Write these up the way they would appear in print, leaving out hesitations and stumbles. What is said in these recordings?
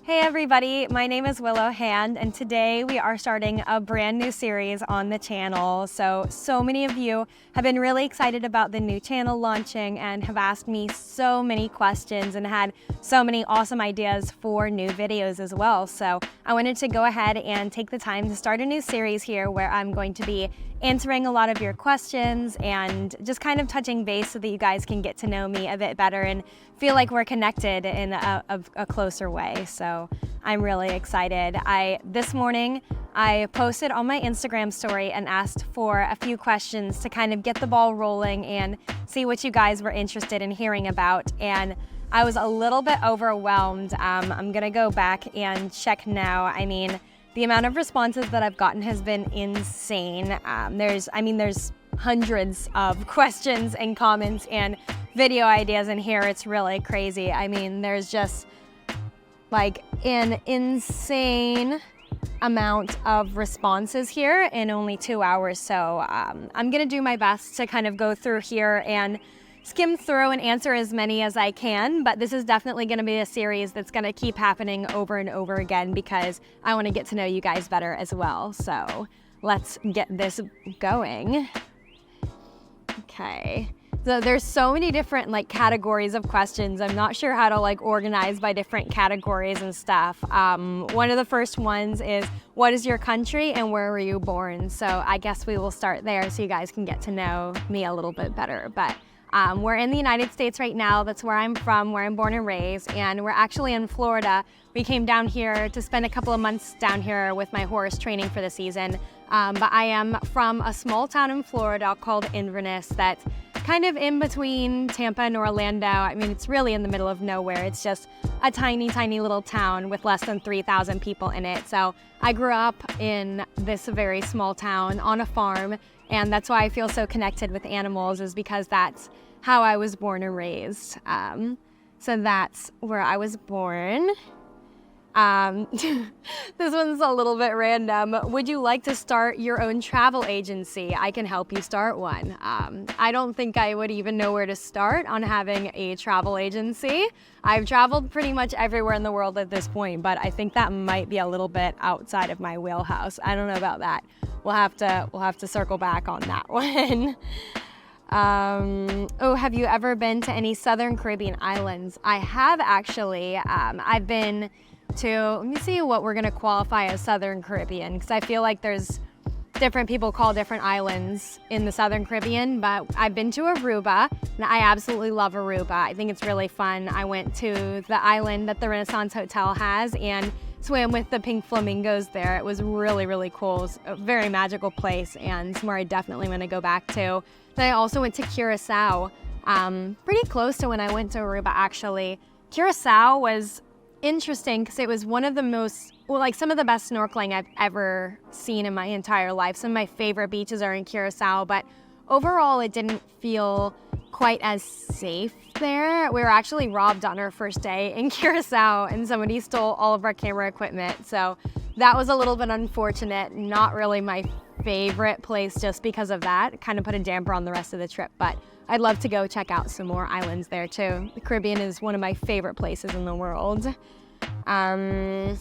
Hey everybody, my name is Willow Hand, and today we are starting a brand new series on the channel. So many of you have been really excited about the new channel launching and have asked me so many questions and had so many awesome ideas for new videos as well. So I wanted to go ahead and take the time to start a new series here where I'm going to be answering a lot of your questions and just kind of touching base so that you guys can get to know me a bit better and feel like we're connected in a closer way. So I'm really excited. This morning I posted on my Instagram story and asked for a few questions to kind of get the ball rolling and see what you guys were interested in hearing about. And I was a little bit overwhelmed. I'm gonna go back and check now. I mean, the amount of responses that I've gotten has been insane. There's hundreds of questions and comments and video ideas in here. It's really crazy. I mean, there's just like an insane amount of responses here in only 2 hours. So I'm gonna do my best to kind of go through here and skim through and answer as many as I can, but this is definitely going to be a series that's going to keep happening over and over again because I want to get to know you guys better as well. So let's get this going. Okay. So there's so many different categories of questions. I'm not sure how to organize by different categories and stuff. One of the first ones is, what is your country and where were you born? So I guess we will start there so you guys can get to know me a little bit better. But we're in the United States right now. That's where I'm from, where I'm born and raised, and we're actually in Florida. We came down here to spend a couple of months down here with my horse training for the season. But I am from a small town in Florida called Inverness that's kind of in between Tampa and Orlando. I mean, it's really in the middle of nowhere. It's just a tiny, tiny little town with less than 3,000 people in it. So I grew up in this very small town on a farm, and that's why I feel so connected with animals, is because that's how I was born and raised. So that's where I was born. This one's a little bit random. Would you like to start your own travel agency? I can help you start one. I don't think I would even know where to start on having a travel agency. I've traveled pretty much everywhere in the world at this point, but I think that might be a little bit outside of my wheelhouse. I don't know about that. We'll have to circle back on that one. Have you ever been to any Southern Caribbean islands? I have actually. I've been to, let me see what we're gonna qualify as Southern Caribbean, because I feel like there's different people call different islands in the Southern Caribbean, but I've been to Aruba, and I absolutely love Aruba. I think it's really fun. I went to the island that the Renaissance Hotel has and swam with the pink flamingos there. It was really, really cool. It's a very magical place and somewhere I definitely want to go back to. Then I also went to Curacao, pretty close to when I went to Aruba actually. Curacao was interesting because it was one of the most, some of the best snorkeling I've ever seen in my entire life. Some of my favorite beaches are in Curacao, but overall it didn't feel quite as safe there. We were actually robbed on our first day in Curacao and somebody stole all of our camera equipment. So that was a little bit unfortunate. Not really my favorite place just because of that. It kind of put a damper on the rest of the trip, but I'd love to go check out some more islands there too. The Caribbean is one of my favorite places in the world. Let me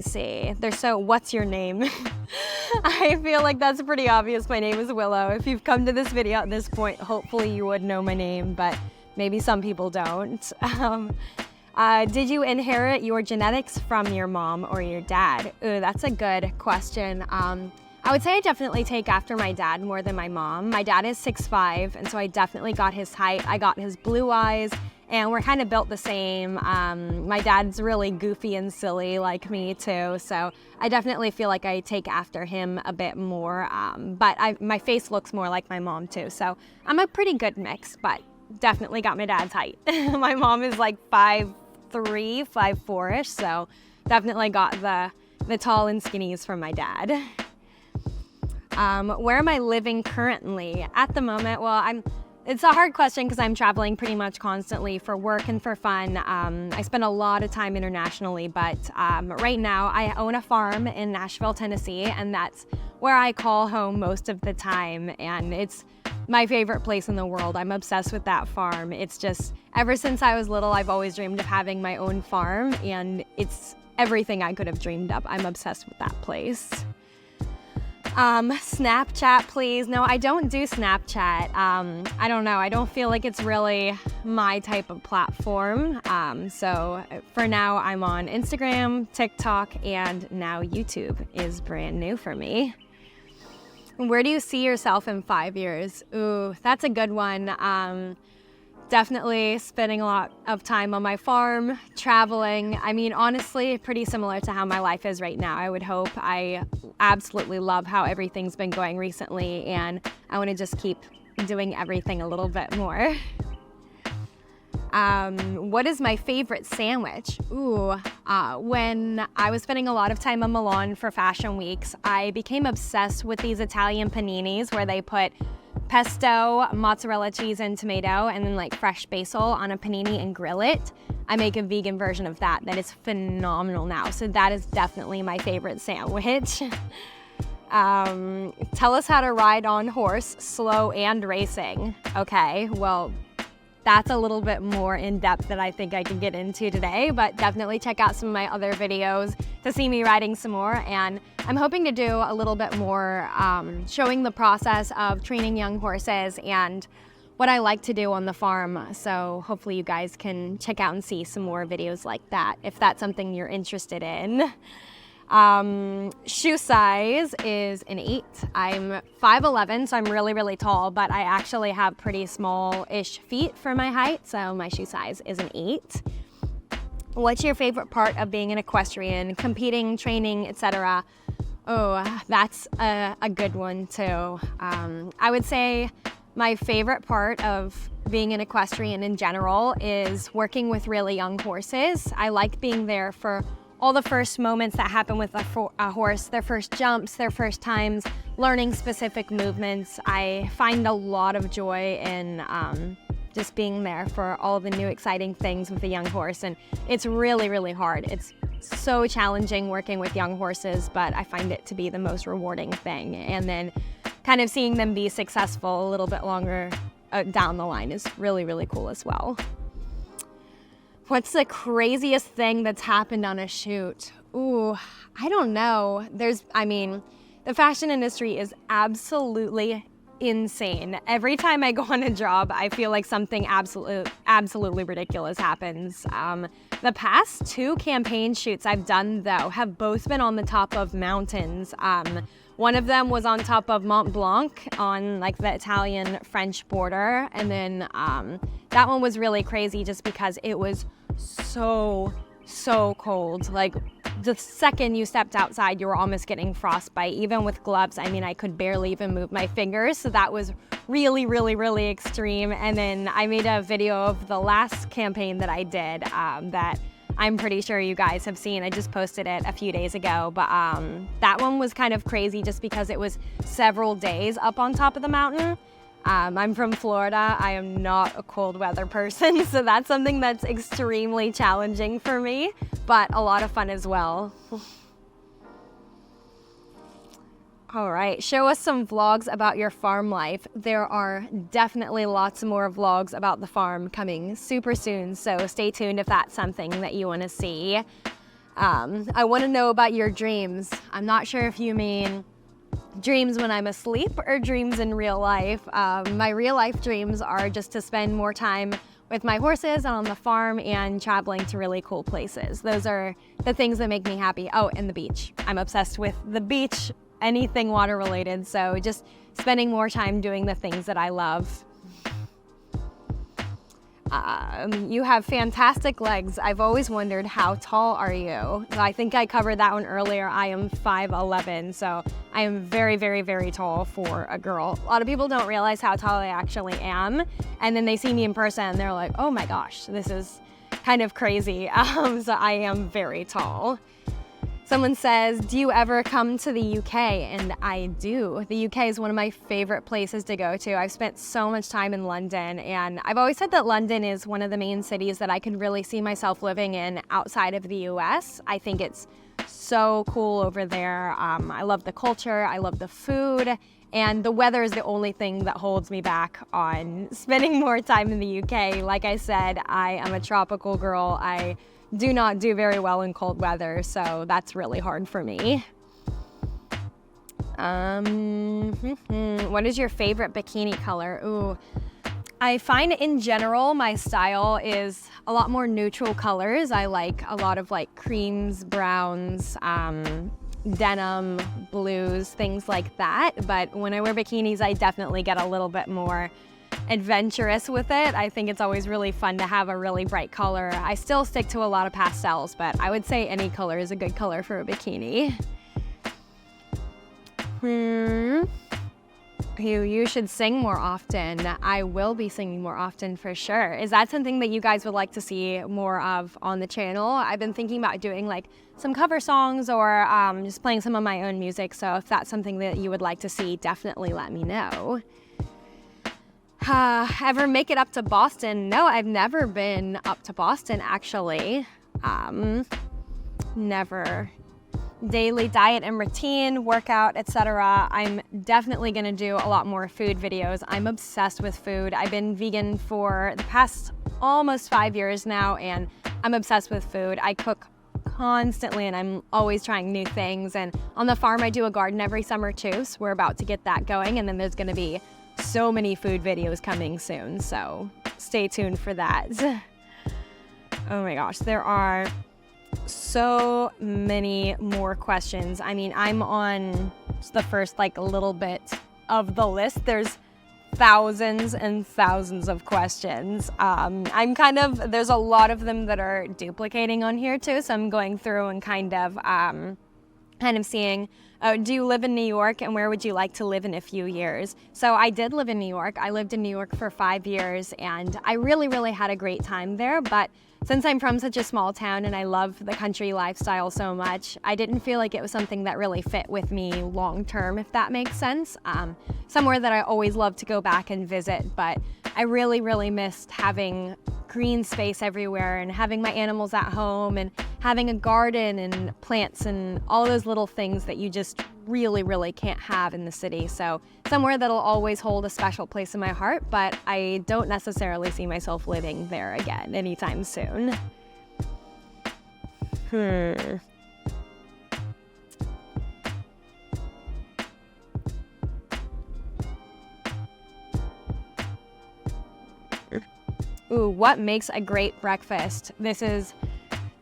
see. What's your name? I feel like that's pretty obvious. My name is Willow. If you've come to this video at this point, hopefully you would know my name, but maybe some people don't. Did you inherit your genetics from your mom or your dad? Ooh, that's a good question. I would say I definitely take after my dad more than my mom. My dad is 6'5", and so I definitely got his height. I got his blue eyes, and we're kind of built the same. My dad's really goofy and silly like me too, so I definitely feel like I take after him a bit more. But my face looks more like my mom too, so I'm a pretty good mix, but definitely got my dad's height. My mom is like 5'3", 5'4"-ish, so definitely got the tall and skinnies from my dad. Where am I living currently? At the moment, it's a hard question because I'm traveling pretty much constantly for work and for fun. I spend a lot of time internationally, but right now I own a farm in Nashville, Tennessee, and that's where I call home most of the time. And it's my favorite place in the world. I'm obsessed with that farm. It's just, ever since I was little, I've always dreamed of having my own farm, and it's everything I could have dreamed of. I'm obsessed with that place. Snapchat, please. No, I don't do Snapchat. I don't know. I don't feel like it's really my type of platform. So for now, I'm on Instagram, TikTok, and now YouTube is brand new for me. Where do you see yourself in 5 years? Ooh, that's a good one. Definitely spending a lot of time on my farm, traveling. I mean, honestly, pretty similar to how my life is right now, I would hope. I absolutely love how everything's been going recently, and I want to just keep doing everything a little bit more. What is my favorite sandwich? Ooh, when I was spending a lot of time in Milan for fashion weeks, I became obsessed with these Italian paninis where they put pesto, mozzarella cheese, and tomato, and then like fresh basil on a panini and grill it. I make a vegan version of that is phenomenal now. So that is definitely my favorite sandwich. Tell us how to ride on horse, slow and racing. Okay, well, that's a little bit more in depth than I think I can get into today, but definitely check out some of my other videos to see me riding some more. And I'm hoping to do a little bit more showing the process of training young horses and what I like to do on the farm. So hopefully you guys can check out and see some more videos like that if that's something you're interested in. Shoe size is an 8. I'm 5'11", so I'm really, really tall, but I actually have pretty small-ish feet for my height, so my shoe size is an 8. What's your favorite part of being an equestrian, competing, training, etc.? Oh, that's a good one too. I would say my favorite part of being an equestrian in general is working with really young horses. I like being there for all the first moments that happen with a horse, their first jumps, their first times, learning specific movements. I find a lot of joy in just being there for all the new exciting things with a young horse, and it's really, really hard. It's so challenging working with young horses, but I find it to be the most rewarding thing. And then kind of seeing them be successful a little bit longer down the line is really, really cool as well. What's the craziest thing that's happened on a shoot? Ooh, I don't know. The fashion industry is absolutely insane. Every time I go on a job, I feel like something absolutely ridiculous happens. The past 2 campaign shoots I've done, though, have both been on the top of mountains. One of them was on top of Mont Blanc on like the Italian-French border, and then that one was really crazy just because it was so cold. Like the second you stepped outside, you were almost getting frostbite. Even with gloves, I mean, I could barely even move my fingers. So that was really, really, really extreme. And then I made a video of the last campaign that I did that I'm pretty sure you guys have seen. I just posted it a few days ago, but that one was kind of crazy just because it was several days up on top of the mountain. I'm from Florida. I am not a cold weather person, so that's something that's extremely challenging for me, but a lot of fun as well. All right, show us some vlogs about your farm life. There are definitely lots more vlogs about the farm coming super soon, so stay tuned if that's something that you want to see. I want to know about your dreams. I'm not sure if you mean dreams when I'm asleep or dreams in real life. My real life dreams are just to spend more time with my horses on the farm and traveling to really cool places. Those are the things that make me happy. Oh, and the beach. I'm obsessed with the beach, anything water related. So just spending more time doing the things that I love. You have fantastic legs. I've always wondered, how tall are you? I think I covered that one earlier. I am 5'11", so I am very, very, very tall for a girl. A lot of people don't realize how tall I actually am, and then they see me in person and they're like, oh my gosh, this is kind of crazy. So I am very tall. Someone says, do you ever come to the UK? And I do. The UK is one of my favorite places to go to. I've spent so much time in London, and I've always said that London is one of the main cities that I could really see myself living in outside of the US. I think it's so cool over there. I love the culture, I love the food, And the weather is the only thing that holds me back on spending more time in the UK. Like I said, I am a tropical girl. I do not do very well in cold weather, so that's really hard for me. What is your favorite bikini color? Ooh, I find in general my style is a lot more neutral colors. I like a lot of like creams, browns, denim, blues, things like that. But when I wear bikinis, I definitely get a little bit more adventurous with it. I think it's always really fun to have a really bright color. I still stick to a lot of pastels, but I would say any color is a good color for a bikini. You should sing more often. I will be singing more often for sure. Is that something that you guys would like to see more of on the channel? I've been thinking about doing like some cover songs or just playing some of my own music. So if that's something that you would like to see, definitely let me know. Ever make it up to Boston? No, I've never been up to Boston actually. Never. Daily diet and routine, workout, etc. I'm definitely gonna do a lot more food videos. I'm obsessed with food. I've been vegan for the past almost 5 years now, and I'm obsessed with food. I cook constantly and I'm always trying new things. And on the farm, I do a garden every summer too, so we're about to get that going, and then there's gonna be so many food videos coming soon, so stay tuned for that. Oh my gosh, there are so many more questions. I mean, I'm on the first like little bit of the list. There's thousands and thousands of questions. There's a lot of them that are duplicating on here too, so I'm going through and kind of seeing, do you live in New York, and where would you like to live in a few years? So I did live in New York. I lived in New York for 5 years, and I really, really had a great time there. But since I'm from such a small town and I love the country lifestyle so much, I didn't feel like it was something that really fit with me long term, if that makes sense. Somewhere that I always love to go back and visit, but I really, really missed having green space everywhere and having my animals at home and having a garden and plants and all those little things that you just really, really can't have in the city. So somewhere that'll always hold a special place in my heart, but I don't necessarily see myself living there again anytime soon. Ooh, what makes a great breakfast? This is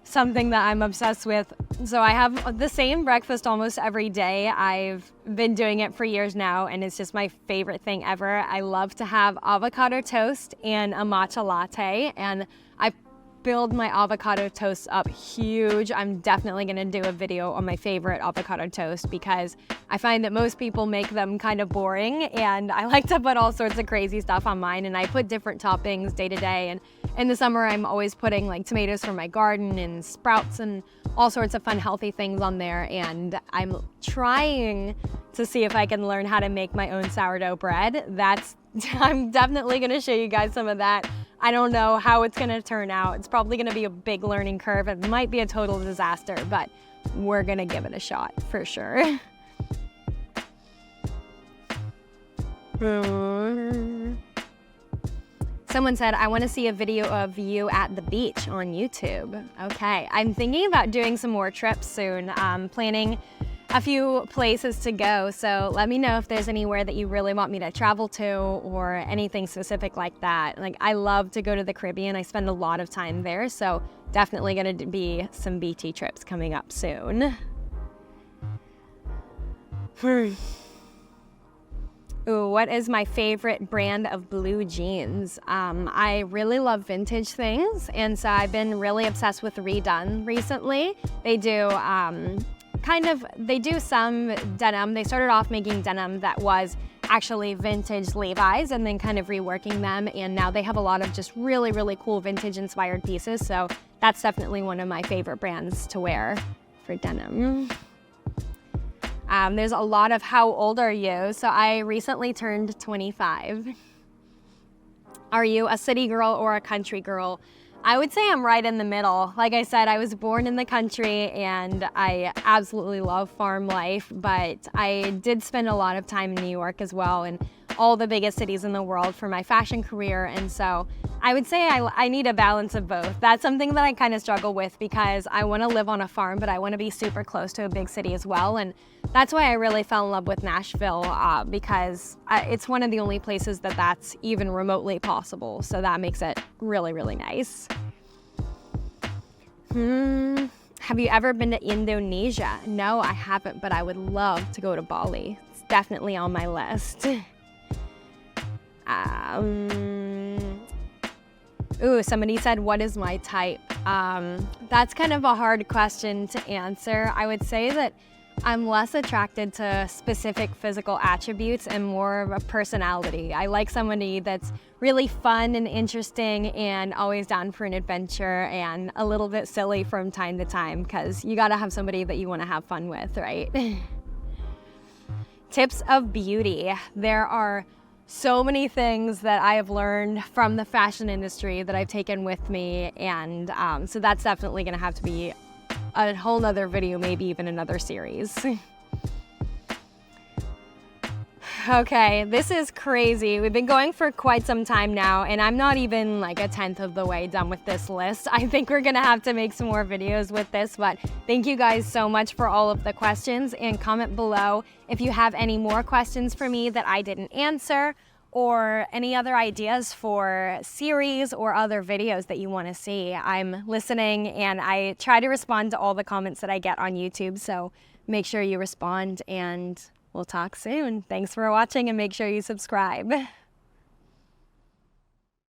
something that I'm obsessed with. So I have the same breakfast almost every day. I've been doing it for years now, and it's just my favorite thing ever. I love to have avocado toast and a matcha latte, and I build my avocado toast up huge. I'm definitely gonna do a video on my favorite avocado toast because I find that most people make them kind of boring, and I like to put all sorts of crazy stuff on mine, and I put different toppings day to day. And in the summer, I'm always putting like tomatoes from my garden and sprouts and all sorts of fun, healthy things on there. And I'm trying to see if I can learn how to make my own sourdough bread. I'm definitely gonna show you guys some of that. I don't know how it's gonna turn out. It's probably gonna be a big learning curve. It might be a total disaster, but we're gonna give it a shot for sure. Someone said, I want to see a video of you at the beach on YouTube. Okay, I'm thinking about doing some more trips soon. Planning a few places to go, so let me know if there's anywhere that you really want me to travel to or anything specific like that. Like, I love to go to the Caribbean. I spend a lot of time there, so definitely gonna be some beachy trips coming up soon. Ooh, what is my favorite brand of blue jeans? I really love vintage things, and so I've been really obsessed with Redone recently. They do some denim. They started off making denim that was actually vintage Levi's and then kind of reworking them, and now they have a lot of just really, really cool vintage inspired pieces, so that's definitely one of my favorite brands to wear for denim. There's a lot of how old are you? So I recently turned 25. Are you a city girl or a country girl? I would say I'm right in the middle. Like I said, I was born in the country and I absolutely love farm life, but I did spend a lot of time in New York as well and all the biggest cities in the world for my fashion career. And so I would say I need a balance of both. That's something that I kind of struggle with because I want to live on a farm, but I want to be super close to a big city as well. And that's why I really fell in love with Nashville because it's one of the only places that that's even remotely possible. So that makes it really, really nice. Have you ever been to Indonesia? No, I haven't, but I would love to go to Bali. It's definitely on my list. Ooh, somebody said, what is my type? That's kind of a hard question to answer. I would say that I'm less attracted to specific physical attributes and more of a personality. I like somebody that's really fun and interesting and always down for an adventure and a little bit silly from time to time because you gotta have somebody that you wanna have fun with, right? Tips of beauty. There are so many things that I have learned from the fashion industry that I've taken with me, and so that's definitely gonna have to be a whole nother video, maybe even another series. Okay, this is crazy. We've been going for quite some time now, and I'm not even like a tenth of the way done with this list. I think we're gonna have to make some more videos with this, but thank you guys so much for all of the questions, and comment below if you have any more questions for me that I didn't answer, or any other ideas for series or other videos that you want to see. I'm listening, and I try to respond to all the comments that I get on YouTube, so make sure you respond, and we'll talk soon. Thanks for watching, and make sure you subscribe.